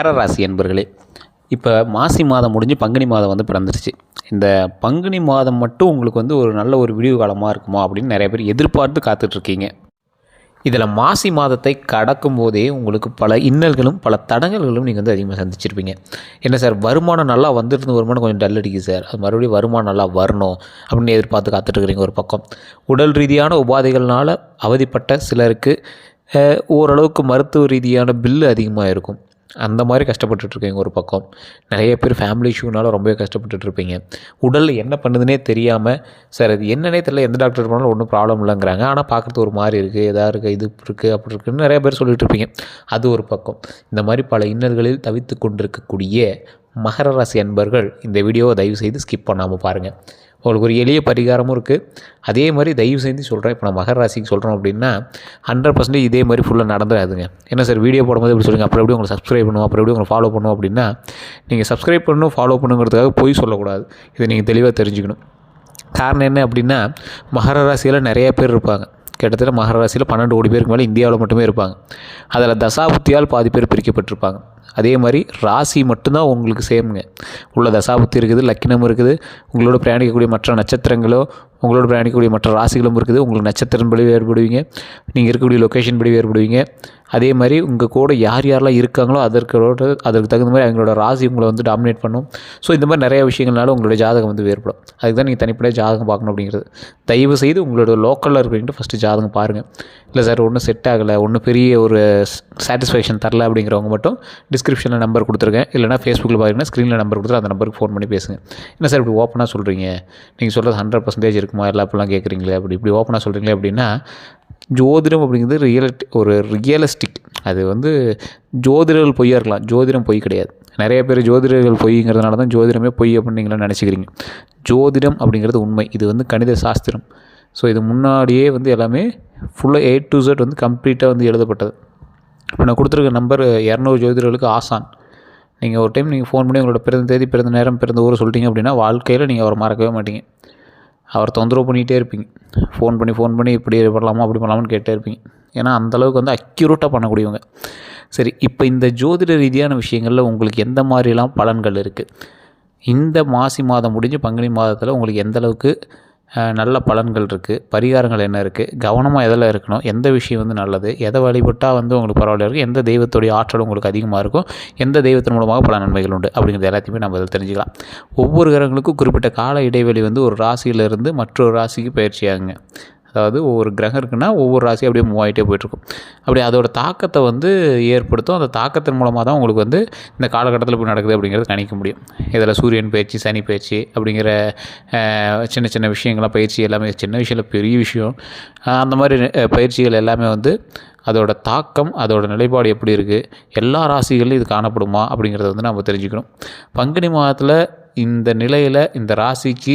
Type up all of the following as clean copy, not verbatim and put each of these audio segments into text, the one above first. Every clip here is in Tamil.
மகர ராசி என்பர்களே, இப்போ மாசி மாதம் முடிஞ்சு பங்குனி மாதம் வந்து பிறந்துருச்சு. இந்த பங்குனி மாதம் மட்டும் உங்களுக்கு வந்து ஒரு நல்ல ஒரு விடிவு காலமாக இருக்குமா அப்படின்னு நிறைய பேர் எதிர்பார்த்து காத்துட்ருக்கீங்க. இதில் மாசி மாதத்தை கடக்கும் போதே உங்களுக்கு பல இன்னல்களும் பல தடங்கல்களும் நீங்கள் வந்து அதிகமாக சந்திச்சிருப்பீங்க. என்ன சார், வருமானம் நல்லா வந்துருந்து வருமானம் கொஞ்சம் டல் அடிக்குது சார், அது மறுபடியும் வருமானம் நல்லா வரணும் அப்படின்னு எதிர்பார்த்து காத்துட்ருக்குறீங்க. ஒரு பக்கம் உடல் ரீதியான உபாதைகள்னால் அவதிப்பட்ட சிலருக்கு ஓரளவுக்கு மருத்துவ ரீதியான பில்லு அதிகமாக இருக்கும். அந்த மாதிரி கஷ்டப்பட்டுட்ருக்கீங்க. ஒரு பக்கம் நிறைய பேர் ஃபேமிலி இஷ்யூனால ரொம்பவே கஷ்டப்பட்டுட்ருப்பீங்க. உடலில் என்ன பண்ணுதுன்னே தெரியாமல், சார் அது என்னன்னே தெரியல, எந்த டாக்டர் போனாலும் ஒன்றும் ப்ராப்ளம் இல்லைங்கிறாங்க, ஆனால் பார்க்குறது ஒரு மாதிரி இருக்குது, எதாவது இருக்குது, இது இருக்குது, அப்படி இருக்குதுன்னு நிறைய பேர் சொல்லிகிட்டு இருப்பீங்க. அது ஒரு பக்கம். இந்த மாதிரி பல இன்னல்களில் தவித்து கொண்டிருக்கக்கூடிய மகர ராசி அன்பர்கள் இந்த வீடியோவை தயவுசெய்து ஸ்கிப் பண்ணாமல் பாருங்கள். உங்களுக்கு ஒரு எளிய பரிகாரமும் இருக்குது. அதே மாதிரி தயவு செஞ்சு சொல்கிறேன், இப்போ நான் மகர ராசிக்கு சொல்கிறோம் அப்படின்னா 100% இதே மாதிரி ஃபுல்லாக நடந்துடாதுங்க. என்ன சார் வீடியோ போடும்போது இப்படி சொல்லுங்கள், அப்புறம் எப்படி உங்களை சப்ஸ்கிரைப் பண்ணுவோம், அப்புறம் எப்படி உங்களை ஃபாலோ பண்ணுவோம் அப்படின்னா, நீங்கள் சப்ஸ்கிரைப் பண்ணணும் ஃபாலோ பண்ணுங்கிறதுக்காக போய் சொல்லக்கூடாது. இதை நீங்கள் தெளிவாக தெரிஞ்சுக்கணும். காரணம் என்ன அப்படின்னா, மகர ராசியில் நிறைய பேர் இருப்பாங்க. கிட்டத்தட்ட மகர ராசியில் 12 கோடி பேருக்கு மேலே இந்தியாவில் மட்டுமே இருப்பாங்க. அதில் தசாபுத்தியால் பாதி பேர் பிரிக்கப்பட்டிருப்பாங்க. அதே மாதிரி ராசி மட்டும்தான் உங்களுக்கு சேமுங்க. உள்ள தசாபுத்தி இருக்குது, லக்கினம் இருக்குது, உங்களோட பிரயாணிக்கக்கூடிய மற்ற நட்சத்திரங்களோ உங்களோட பிரயாணிக்கக்கூடிய மற்ற ராசிகளும் இருக்குது. உங்களுக்கு நட்சத்திரம் படி வேறுபடுவீங்க, நீங்கள் இருக்கக்கூடிய லொக்கேஷன் படி வேறுபடுவீங்க. அதே மாதிரி உங்கள் கூட யார் யாரெல்லாம் இருக்காங்களோ அதற்கு தகுந்த மாதிரி அவங்களோட ராசி உங்களை வந்து டாமினேட் பண்ணும். ஸோ இந்த மாதிரி நிறைய விஷயங்கள்னால உங்களுடைய ஜாதகம் வந்து வேறுபடும். அதுக்கு தான் நீங்கள் தனிப்படையாக ஜாதகம் பார்க்கணும் அப்படிங்கிறது. தயவு செய்து உங்களோட லோக்கலில் இருக்கிறவங்க ஃபஸ்ட்டு ஜாதகம் பாருங்கள். இல்லை சார் ஒன்றும் செட் ஆகலை, ஒன்றும் பெரிய ஒரு சாட்டிஸ்ஃபேக்ஷன் தரல அப்படிங்கிறவங்க மட்டும் டிஸ்கிரிப்ஷனில் நம்பர் கொடுத்துருக்கேன், இல்லைனா ஃபேஸ்புக்கில் பார்த்தீங்கன்னா ஸ்க்ரீனில் நம்பர் கொடுத்துரு, அந்த நம்பருக்கு ஃபோன் பண்ணி பேசுங்க. என்ன சார் இப்படி ஓப்பனாக சொல்கிறீங்க, நீங்கள் சொல்கிறது 100% இருக்குமா எல்லா அப்படிலாம் கேட்குறீங்களே, இப்படி ஓப்பனாக சொல்கிறீங்களே அப்படின்னா, ஜோதிடம் அப்படிங்கிறது ஒரு ரியலிஸ்டிக். அது வந்து ஜோதிடர்கள் பொய்யாக இருக்கலாம், ஜோதிடம் பொய் கிடையாது. நிறைய பேர் ஜோதிடர்கள் பொய்ங்கிறதுனால தான் ஜோதிடமே பொய் அப்படின்னு நீங்களாம் நினச்சிக்கிறீங்க. ஜோதிடம் அப்படிங்கிறது உண்மை. இது வந்து கணித சாஸ்திரம். ஸோ இது முன்னாடியே வந்து எல்லாமே ஃபுல்லாக A to Z வந்து கம்ப்ளீட்டாக வந்து எழுதப்பட்டது. இப்போ நான் கொடுத்துருக்க நம்பர் 200 ஜோதிடர்களுக்கு ஆசான். நீங்கள் ஒரு டைம் நீங்கள் ஃபோன் பண்ணி உங்களோட பிறந்த தேதி, பிறந்த நேரம், பிறந்த ஊரை சொல்லிட்டீங்க அப்படின்னா வாழ்க்கையில் நீங்கள் அவரை மறக்கவே மாட்டீங்க. அவர் தொந்தரவு பண்ணிகிட்டே இருப்பீங்க. ஃபோன் பண்ணி இப்படி பண்ணலாமா அப்படி பண்ணலாமான்னு கேட்டே இருப்பீங்க. ஏன்னா அந்தளவுக்கு வந்து அக்யூரேட்டாக பண்ணக்கூடியவங்க. சரி, இப்போ இந்த ஜோதிட ரீதியான விஷயங்களில் உங்களுக்கு எந்த மாதிரிலாம் பலன்கள் இருக்குது, இந்த மாசி மாதம் முடிஞ்சு பங்குனி மாதத்தில் உங்களுக்கு எந்த அளவுக்கு நல்ல பலன்கள் இருக்குது, பரிகாரங்கள் என்ன இருக்குது, கவனமாக எதில் இருக்கணும், எந்த விஷயம் வந்து நல்லது, எதை வழிபட்டால் வந்து உங்களுக்கு பரவாயில்ல இருக்குது, எந்த தெய்வத்துடைய ஆற்றல் உங்களுக்கு அதிகமாக இருக்கும், எந்த தெய்வத்தின் மூலமாக பல நன்மைகள் உண்டு அப்படிங்கிறது எல்லாத்தையுமே நம்ம அதில் தெரிஞ்சுக்கலாம். ஒவ்வொரு கிரகங்களுக்கும் குறிப்பிட்ட கால இடைவெளி வந்து ஒரு ராசியிலிருந்து மற்றொரு ராசிக்கு பயிற்சியாகுங்க. அதாவது ஒவ்வொரு கிரகம் இருக்குன்னா ஒவ்வொரு ராசி அப்படியே மூவ் ஆகிட்டே போய்ட்டுருக்கும். அப்படி அதோட தாக்கத்தை வந்து ஏற்படுத்தும். அந்த தாக்கத்தின் மூலமாக தான் உங்களுக்கு வந்து இந்த காலகட்டத்தில் இப்படி நடக்குது அப்படிங்கிறது கணிக்க முடியும். இதில் சூரியன் பயிற்சி, சனி பயிற்சி அப்படிங்கிற சின்ன சின்ன விஷயங்கள்லாம் பயிற்சி எல்லாமே சின்ன விஷயம் இல்லை, பெரிய விஷயம். அந்த மாதிரி பயிற்சிகள் எல்லாமே வந்து அதோட தாக்கம், அதோட நிலைப்பாடு எப்படி இருக்குது, எல்லா ராசிகளிலும் இது காணப்படுமா அப்படிங்கிறத வந்து நம்ம தெரிஞ்சுக்கணும். பங்குனி மாதத்தில் இந்த நிலையில் இந்த ராசிக்கு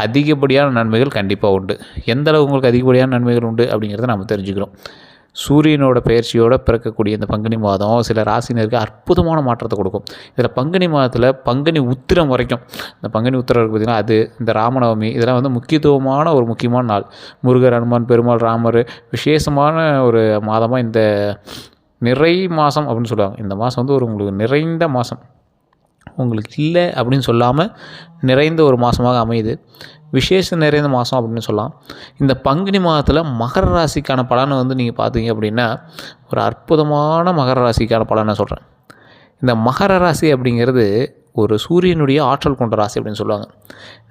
அதிகப்படியான நன்மைகள் கண்டிப்பாக உண்டு. எந்த அளவு உங்களுக்கு அதிகப்படியான நன்மைகள் உண்டு அப்படிங்கிறத நம்ம தெரிஞ்சுக்கிறோம். சூரியனோட பயிற்சியோடு பிறக்கக்கூடிய இந்த பங்குனி மாதம் சில ராசினருக்கு அற்புதமான மாற்றத்தை கொடுக்கும். இதில் பங்குனி மாதத்தில் பங்குனி உத்திரம் வரைக்கும், இந்த பங்குனி உத்திரம் இருக்குது பார்த்திங்கன்னா, அது இந்த ராமநவமி இதெல்லாம் வந்து ஒரு முக்கியமான நாள். முருகர், அனுமான், பெருமாள், ராமர் விசேஷமான ஒரு மாதமாக இந்த நிறை மாதம் அப்படின்னு சொல்லுவாங்க. இந்த மாதம் வந்து உங்களுக்கு நிறைந்த மாதம். உங்களுக்கு இல்லை அப்படின்னு சொல்லாமல் நிறைந்த ஒரு மாதமாக அமையுது. விசேஷம் நிறைந்த மாதம் அப்படின்னு சொல்லலாம். இந்த பங்குனி மாதத்தில் மகர ராசிக்கான பலனை வந்து நீங்கள் பார்த்தீங்க அப்படின்னா, ஒரு அற்புதமான மகர ராசிக்கான பலனை சொல்கிறேன். இந்த மகர ராசி அப்படிங்கிறது ஒரு சூரியனுடைய ஆற்றல் கொண்ட ராசி அப்படின்னு சொல்லுவாங்க.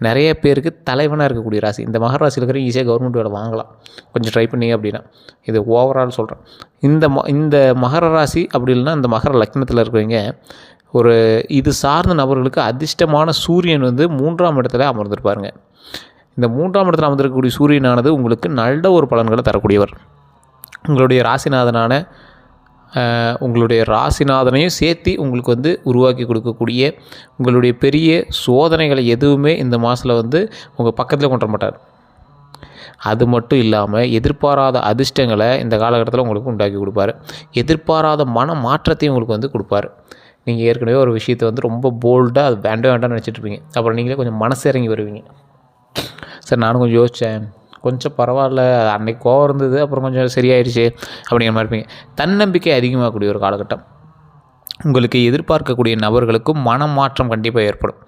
நிறைய பேருக்கு தலைவனாக இருக்கக்கூடிய ராசி. இந்த மகர ராசியில் இருக்கிற ஈஸியாக கவர்மெண்ட் வேலை வாங்கலாம், கொஞ்சம் ட்ரை பண்ணிங்க அப்படின்னா. இது ஓவரால் சொல்கிறேன். இந்த மகர ராசி அப்படி இல்லைன்னா இந்த மகர லக்னத்தில் இருக்கிறவங்க இது சார்ந்த நபர்களுக்கு அதிர்ஷ்டமான சூரியன் வந்து 3ஆம் இடத்துல அமர்ந்திருப்பாருங்க. இந்த 3ஆம் இடத்துல அமர்ந்திருக்கக்கூடிய சூரியனானது உங்களுக்கு நல்ல ஒரு பலன்களை தரக்கூடியவர். உங்களுடைய ராசிநாதனையும் சேர்த்து உங்களுக்கு வந்து உருவாக்கி கொடுக்கக்கூடிய, உங்களுடைய பெரிய சோதனைகளை எதுவுமே இந்த மாதத்தில் வந்து உங்கள் பக்கத்தில் கொண்டு வர மாட்டார். அது மட்டும் இல்லாமல் எதிர்பாராத அதிர்ஷ்டங்களை இந்த காலகட்டத்தில் உங்களுக்கு உண்டாக்கி கொடுப்பார். எதிர்பாராத மன மாற்றத்தையும் உங்களுக்கு வந்து கொடுப்பார். நீங்கள் ஏற்கனவே ஒரு விஷயத்தை வந்து ரொம்ப போல்டாக அது வேண்டாம்னு நினச்சிட்ருப்பீங்க. அப்புறம் நீங்களே கொஞ்சம் மனசு இறங்கி வருவீங்க. சார் நானும் கொஞ்சம் யோசித்தேன், கொஞ்சம் பரவாயில்ல, அன்றைக்கி கோவம் இருந்தது, அப்புறம் கொஞ்சம் சரியாயிடுச்சு அப்படிங்கிற மாதிரி இருப்பீங்க. தன்னம்பிக்கை அதிகமாகக்கூடிய ஒரு காலகட்டம். உங்களுக்கு எதிர்பார்க்கக்கூடிய நபர்களுக்கும் மனமாற்றம் கண்டிப்பாக ஏற்படும்.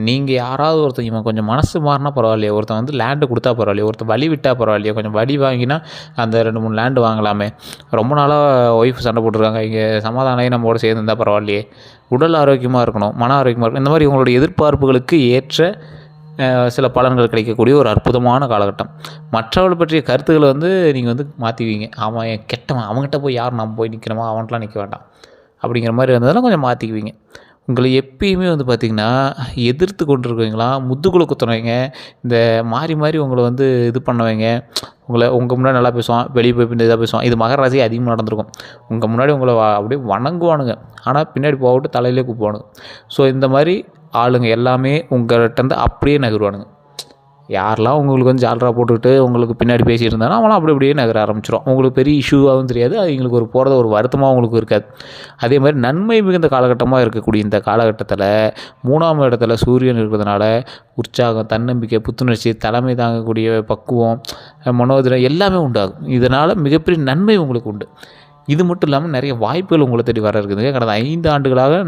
நீங்கள் யாராவது ஒருத்தன் இவன் கொஞ்சம் மனசு மாறினா பரவாயில்லையே, ஒருத்தன் வந்து லேண்டு கொடுத்தா பரவாயில்லையே, ஒருத்தன் வழி விட்டால் பரவாயில்லையே, கொஞ்சம் வழி வாங்கினா அந்த 2-3 லேண்டு வாங்கலாமே, ரொம்ப நாளாக ஒய்ஃப் சண்டை போட்டுருக்காங்க, இங்கே சமாதானம் நம்மளோட சேர்ந்து இருந்தால் பரவாயில்லையே, உடல் ஆரோக்கியமாக இருக்கணும், மன ஆரோக்கியமாக இருக்கணும், இந்த மாதிரி உங்களுடைய எதிர்பார்ப்புகளுக்கு ஏற்ற சில பலன்கள் கிடைக்கக்கூடிய ஒரு அற்புதமான காலகட்டம். மற்றவர்கள் பற்றிய கருத்துக்களை வந்து நீங்கள் வந்து மாற்றிக்குவீங்க. அவன் கெட்டவன், அவங்ககிட்ட போய் யார் நம்ம போய் நிற்கணுமா, அவன்கிட்டலாம் நிற்க வேண்டாம் அப்படிங்கிற மாதிரி வந்ததெல்லாம் கொஞ்சம் மாற்றிக்குவீங்க. உங்களை எப்பயுமே வந்து பார்த்திங்கன்னா எதிர்த்து கொண்டு இருக்கவங்களா, முதுகுல குத்துறவங்க, இந்த மாறி மாறி உங்களை வந்து இது பண்ணவங்க, உங்கள் முன்னாடி நல்லா பேசுவான், வெளியே போய் பின்னாடி இதாக பேசுவான். இது மகர ராசி அதிகமாக நடந்திருக்கும். உங்கள் முன்னாடி உங்களை அப்படியே வணங்குவானுங்க, ஆனால் பின்னாடி போகவிட்டு தலையிலே கூப்பிடுவானுங்க. ஸோ இந்த மாதிரி ஆளுங்க எல்லாமே உங்கள்கிட்டருந்து அப்படியே நகருவானுங்க. யாரெல்லாம் உங்களுக்கு வந்து ஜால்ரா போட்டுக்கிட்டு உங்களுக்கு பின்னாடி பேசிகிட்டு இருந்தாலும் அவனால் அப்படி அப்படியே நகர ஆரம்பிச்சிடும். உங்களுக்கு பெரிய இஷ்யூவாகவும் தெரியாது, அது எங்களுக்கு ஒரு போகிறத ஒரு வருத்தமாக உங்களுக்கு இருக்காது. அதே மாதிரி நன்மை மிகுந்த காலகட்டமாக இருக்கக்கூடிய இந்த காலகட்டத்தில் 3ஆம் இடத்துல சூரியன் இருக்கிறதுனால உற்சாகம், தன்னம்பிக்கை, புத்துணர்ச்சி, தலைமை தாங்கக்கூடிய பக்குவம், மனோதிரம் எல்லாமே உண்டாகும். இதனால் மிகப்பெரிய நன்மை உங்களுக்கு உண்டு. இது மட்டும் இல்லாமல் நிறைய வாய்ப்புகள் உங்களை தேடி வர இருக்குதுங்க. கடந்த 5 ஆண்டுகளாக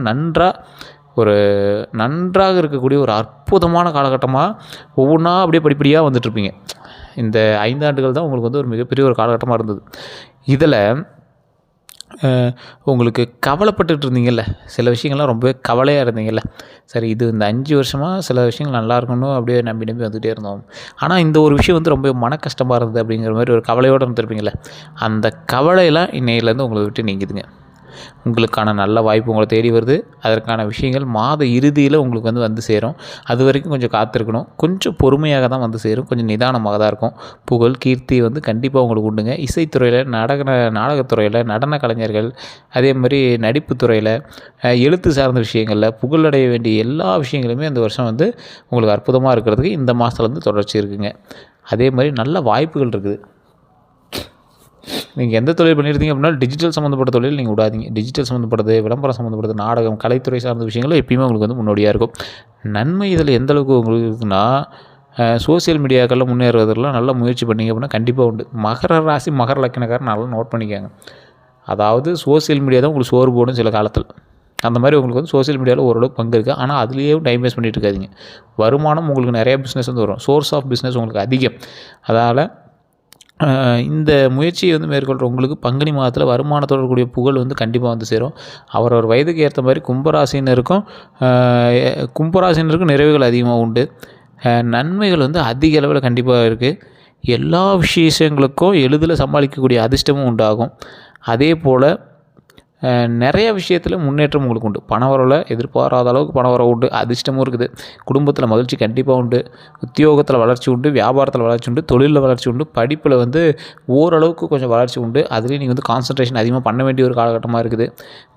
நன்றாக இருக்கக்கூடிய ஒரு அற்புதமான காலகட்டமாக ஒவ்வொன்றா அப்படியே படிப்படியாக வந்துட்டுருப்பீங்க. இந்த 5 ஆண்டுகள் தான் உங்களுக்கு வந்து ஒரு மிகப்பெரிய ஒரு காலகட்டமாக இருந்தது. இதில் உங்களுக்கு கவலைப்பட்டுட்டு இருந்தீங்கல்ல, சில விஷயங்கள்லாம் ரொம்பவே கவலையாக இருந்தீங்கல்ல, சரி இது இந்த 5 வருஷமாக சில விஷயங்கள் நல்லா இருக்கணும் அப்படியே நம்பி வந்துகிட்டே இருந்தோம், ஆனால் இந்த ஒரு விஷயம் வந்து ரொம்ப மன கஷ்டமாக இருந்தது அப்படிங்கிற மாதிரி ஒரு கவலையோடு இருந்திருப்பீங்கள்ல, அந்த கவலையெல்லாம் இன்னையிலேருந்து உங்களை விட்டு நீங்குதுங்க. உங்களுக்கான நல்ல வாய்ப்பு உங்களை தேடி வருது. அதற்கான விஷயங்கள் மாத இறுதியில் உங்களுக்கு வந்து சேரும். அது வரைக்கும் கொஞ்சம் காத்திருக்கணும். கொஞ்சம் பொறுமையாக தான் வந்து சேரும். கொஞ்சம் நிதானமாக தான் இருக்கும். புகழ், கீர்த்தி வந்து கண்டிப்பாக உங்களுக்கு உண்டுங்க. இசைத்துறையில், நாடகத்துறையில், நடன கலைஞர்கள், அதே மாதிரி நடிப்பு துறையில், எழுத்து சார்ந்த விஷயங்களில் புகழடைய வேண்டிய எல்லா விஷயங்களுமே இந்த வருஷம் வந்து உங்களுக்கு அற்புதமாக இருக்கிறதுக்கு இந்த மாதத்துலேருந்து தொடர்ச்சி இருக்குங்க. அதே மாதிரி நல்ல வாய்ப்புகள் இருக்குது. நீங்கள் எந்த தொழில் பண்ணியிருந்தீங்க அப்படின்னா டிஜிட்டல் சம்மந்தப்பட்ட தொழில் நீங்கள் விடாதீங்க. டிஜிட்டல் சம்மந்தப்பட்டது, விளம்பரம் சம்மந்தப்பட்டது, நாடகம், கலைத்துறை சார்ந்த விஷயங்களும் எப்பயுமே உங்களுக்கு வந்து முன்னோடியாக இருக்கும். நன்மை இதில் எந்தளவுக்கு உங்களுக்கு இருக்குன்னா, சோசியல் மீடியாக்களில் முன்னேறுவதெல்லாம் நல்லா முயற்சி பண்ணிங்க அப்படின்னா கண்டிப்பாக உண்டு. மகர ராசி, மகர லக்கணக்காரன் நல்லா நோட் பண்ணிக்காங்க. அதாவது சோசியல் மீடியா தான் உங்களுக்கு சோறு போடும் சில காலத்தில். அந்த மாதிரி உங்களுக்கு வந்து சோசியல் மீடியாவில் ஓரளவுக்கு பங்கு இருக்குது. ஆனால் அதுலேயே டைம் வேஸ்ட் பண்ணிட்டு இருக்காதிங்க. வருமானம் உங்களுக்கு நிறையா பிஸ்னஸ் வந்து வரும். சோர்ஸ் ஆஃப் பிஸ்னஸ் உங்களுக்கு அதிகம். அதனால் இந்த முயற்சியை வந்து மேற்கொள்கிற உங்களுக்கு பங்குனி மாதத்தில் வருமானத்தோடு கூடிய புகழ் வந்து கண்டிப்பாக வந்து சேரும். அவரவர் வயதுக்கு ஏற்ற மாதிரி கும்பராசினருக்கும் நிறைவுகள் அதிகமாக உண்டு. நன்மைகள் வந்து அதிக அளவில் கண்டிப்பாக இருக்குது. எல்லா விஷயங்களுக்கும் எளிதில் சமாளிக்கக்கூடிய அதிர்ஷ்டமும் உண்டாகும். அதே போல் நிறைய விஷயத்தில் முன்னேற்றம் உங்களுக்கு உண்டு. பணவரவில் எதிர்பாராத அளவுக்கு பணவரவு உண்டு. அதிர்ஷ்டமும் இருக்குது. குடும்பத்தில் மகிழ்ச்சி கண்டிப்பாக உண்டு. உத்தியோகத்தில் வளர்ச்சி உண்டு. வியாபாரத்தில் வளர்ச்சி உண்டு. தொழிலில் வளர்ச்சி உண்டு. படிப்பில் வந்து ஓரளவுக்கு கொஞ்சம் வளர்ச்சி உண்டு. அதுலேயும் நீங்கள் வந்து கான்சன்ட்ரேஷன் அதிகமாக பண்ண வேண்டிய ஒரு காலகட்டமாக இருக்குது.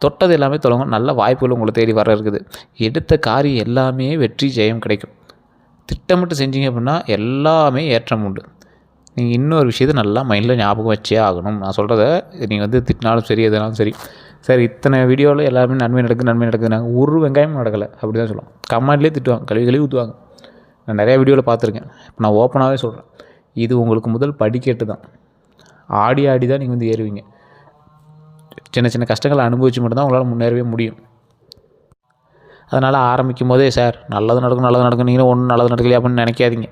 தொட்டது எல்லாமே தொடங்கும். நல்ல வாய்ப்புகள் உங்களை தேடி வர இருக்குது. எடுத்த காரியம் எல்லாமே வெற்றி, ஜெயம் கிடைக்கும். திட்டமிட்டு செஞ்சீங்க அப்படின்னா எல்லாமே ஏற்றம் உண்டு. நீங்கள் இன்னொரு விஷயத்தை நல்லா மைண்டில் ஞாபகம் வச்சே ஆகணும். நான் சொல்கிறத நீங்கள் வந்து திட்டினாலும் சரி, எதுனாலும் சரி, சார் இத்தனை வீடியோவில் எல்லாருமே நன்மை நடக்குது நாங்கள் ஒரு வெங்காயமும் நடக்கலை அப்படி தான் சொல்லுவோம். கமெண்ட்லேயே திட்டுவாங்க, கழுவி ஊற்றுவாங்க. நான் நிறையா வீடியோவில் பார்த்துருக்கேன். இப்போ நான் ஓப்பனாகவே சொல்கிறேன், இது உங்களுக்கு முதல் படிக்கட்டு தான். ஆடி தான் நீங்கள் வந்து ஏறுவீங்க. சின்ன சின்ன கஷ்டங்களை அனுபவித்து மட்டும்தான் உங்களால் முன்னேறவே முடியும். அதனால் ஆரம்பிக்கும் போதே சார் நல்லது நடக்கும் நீங்கள் ஒன்றும் நல்லது நடக்கலையே அப்படின்னு நினைக்காதீங்க.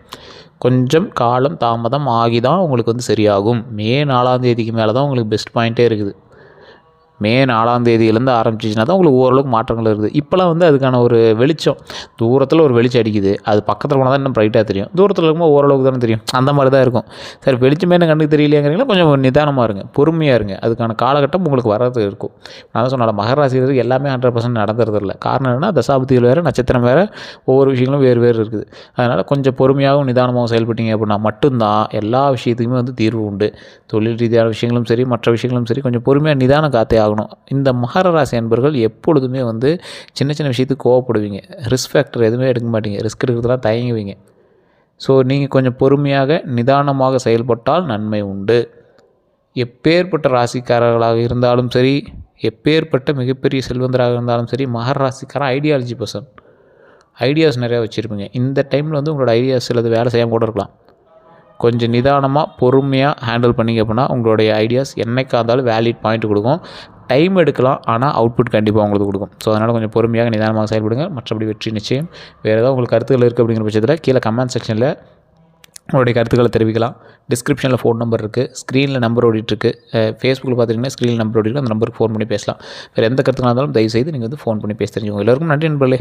கொஞ்சம் காலம் தாமதம் ஆகி தான் உங்களுக்கு வந்து சரியாகும். மே 4ஆம் தேதிக்கு மேலே தான் உங்களுக்கு பெஸ்ட் பாயிண்ட்டே இருக்குது. மே 4ஆம் தேதியிலேருந்து ஆரம்பிச்சிச்சின்னா தான் உங்களுக்கு ஓரளவுக்கு மாற்றங்கள் இருக்குது. இப்போலாம் வந்து அதுக்கான ஒரு வெளிச்சம், தூரத்தில் ஒரு வெளிச்சம் அடிக்குது, அது பக்கத்தில் போனால் தான் இன்னும் ப்ரைட்டாக தெரியும். தூரத்தில் இருக்கும்போது ஓரளவுக்கு தானே தெரியும். அந்த மாதிரி தான் இருக்கும். சரி வெளிச்சமே என்ன கண்ணுக்கு தெரியலையாங்கிறீங்களா, கொஞ்சம் நிதானமாக இருங்க, பொறுமையாக இருங்க. அதுக்கான காலகட்டம் உங்களுக்கு வரது இருக்கும். நான் தான் சொன்னால மகராசிக்கு எல்லாமே 100% நடந்துறதில்ல. காரணம் என்னென்னா தசாபதிகள் வேறு, நட்சத்திரம் வேறு, ஒவ்வொரு விஷயங்களும் வேறு இருக்குது. அதனால் கொஞ்சம் பொறுமையாகவும் நிதானமாகவும் செயல்பட்டீங்க அப்படின்னா மட்டும்தான் எல்லா விஷயத்துக்குமே வந்து தீர்வு உண்டு. தொழில் ரீதியான விஷயங்களும் சரி, மற்ற விஷயங்களும் சரி, கொஞ்சம் பொறுமையாக நிதானம் காத்தே ஆகணும். இந்த மகர ராசி அன்பர்கள் எப்பொழுதுமே வந்து சின்ன சின்ன விஷயத்துக்கு கோவப்படுவீங்க. ரிஸ்க் ஃபேக்டர் எதுவுமே எடுக்க மாட்டீங்க. ரிஸ்க் எடுக்கிறதுலாம் தயங்குவீங்க. ஸோ நீங்கள் கொஞ்சம் பொறுமையாக நிதானமாக செயல்பட்டால் நன்மை உண்டு. எப்பேற்பட்ட ராசிக்காரர்களாக இருந்தாலும் சரி, எப்பேற்பட்ட மிகப்பெரிய செல்வந்தராக இருந்தாலும் சரி, மகர ராசிக்காரன் ஐடியாலஜி பர்சன். ஐடியாஸ் நிறையா வச்சுருப்பீங்க. இந்த டைமில் வந்து உங்களோட ஐடியாஸ் சிலது வேலை செய்யாமல் கூட இருக்கலாம். கொஞ்சம் நிதானமாக பொறுமையாக ஹேண்டில் பண்ணிங்க அப்படின்னா உங்களுடைய ஐடியாஸ் என்றைக்காக இருந்தாலும் வேலிட் பாயிண்ட் கொடுக்கும். டைம் எடுக்கலாம், ஆனால் அவுட்புட் கண்டிப்பாக உங்களுக்கு கொடுக்கும். ஸோ அதனால் கொஞ்சம் பொறுமையாக நிதானமாக செயல்படுங்க. மற்றபடி வெற்றி நிச்சயம். வேறு ஏதாவது உங்களுக்கு கருத்துக்கள் இருக்குது அப்படிங்கிற பட்சத்தில் கீழே கமெண்ட் செக்ஷனில் உங்களுடைய கருத்துக்களை தெரிவிக்கலாம். டிஸ்கிரிப்ஷனில் ஃபோன் நம்பர் இருக்குது, ஸ்க்ரீனில் நம்பர் ஓடிட்டுருக்கு. ஃபேஸ்புக்கில் பார்த்திங்கன்னா ஸ்க்ரீனில் நம்பர் ஓடிட்டு அந்த நம்பருக்கு ஃபோன் பண்ணி பேசலாம். வேறு எந்த கருத்துக்களாக இருந்தாலும் தயவுசெய்து நீங்கள் வந்து ஃபோன் பண்ணி பேச தெரிஞ்சுக்கோங்க. எல்லோருக்கும் நன்றி நண்பர்களே.